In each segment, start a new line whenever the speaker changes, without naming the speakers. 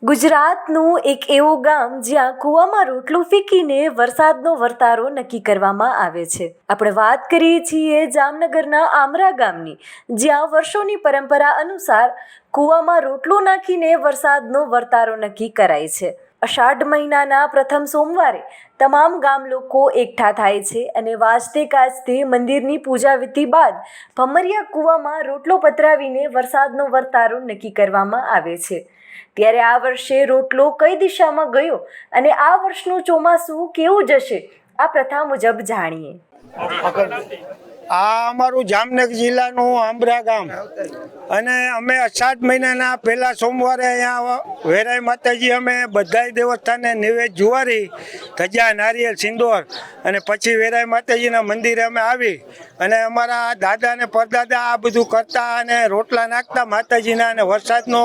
ગુજરાતનું એક એવું ગામ જ્યાં કૂવામાં રોટલું ફેંકીને વરસાદનો વર્તારો નક્કી કરવામાં આવે છે. આપણે વાત કરીએ છીએ જામનગરના આમરા ગામની, જ્યાં વર્ષોની પરંપરા અનુસાર કૂવામાં રોટલું નાખીને વરસાદનો વર્તારો નક્કી કરાય છે. અષાઢ મહિનાના પ્રથમ સોમવારે તમામ ગામ લોકો એકઠા થાય છે અને વાજતે ગાજતે મંદિરની પૂજા વિધિ બાદ ભમરિયા કૂવામાં રોટલો પધરાવીને વરસાદનો વર્તારો નક્કી કરવામાં આવે છે. ત્યારે આ વર્ષે રોટલો કઈ દિશામાં ગયો અને આ વર્ષનું ચોમાસું કેવું જશે, આ પ્રથા મુજબ જાણીએ.
આ અમારું જામનગર જિલ્લાનું આંબરા ગામ અને અમે અષાઢ મહિનાના પહેલા સોમવારે અહીંયા વેરાઈ માતાજી અમે બધાય દેવસ્થાને નિવેદ જુવારી ધજા નારિયેળ સિંદોર અને પછી વેરાઈ માતાજીના મંદિરે અમે આવી અને અમારા દાદા ને પરદાદા આ બધું કરતા અને રોટલા નાખતા માતાજીના અને વરસાદનો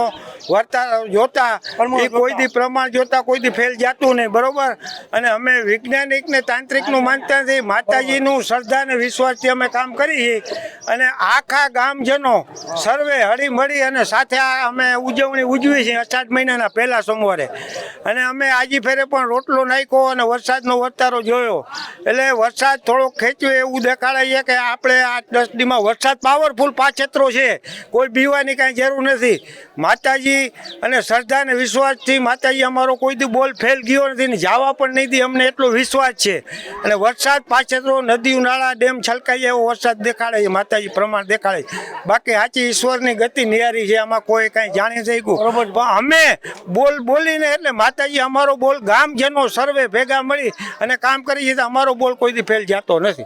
વર્તારો જોતા એ કોઈ દી પ્રમાણ જોતા કોઈ દી ફેલ જતું નહીં, બરોબર. અને અમે વૈજ્ઞાનિક ને તાંત્રિકનું માનતા નથી, માતાજીનું શ્રદ્ધા અને વિશ્વાસથી અમે કામ કરીએ અને આખા ગામજનો સર્વે હળીમળી અને સાથે અમે ઉજવણી ઉજવી છીએ અષાઢ મહિનાના પહેલા સોમવારે. અને અમે આજી ફેરે પણ રોટલો નાખ્યો અને વરસાદનો વર્તારો જોયો. એટલે વરસાદ થોડોક ખેંચ્યો એવું દેખાડે છે કે આપણે 8-10 દીમાં વરસાદ પાવરફુલ પાછેતરો છે, કોઈ બીવાની કાંઈ જરૂર નથી. માતાજી અને શ્રદ્ધા અને વિશ્વાસથી માતાજી અમારો કોઈ દી બોલ ફેલ ગયો નથી ને જવા પણ નહીં દી, અમને એટલો વિશ્વાસ છે. અને વરસાદ પાછેતરો નદી નાળા ડેમ છલકાઈ એવો વરસાદ દેખાડે છે, માતાજી પ્રમાણ દેખાડે. બાકી સાચી ઈશ્વરની ગતિ નિયારી છે, આમાં કોઈ કાંઈ જાણી શક્યું બરોબર. પણ અમે બોલીને એટલે માતાજી અમારો બોલ ગામજનો સર્વે ભેગા મળી અને કામ કરી છે તો અમારો બોલ કોઈ દી ફેલ જતો નથી.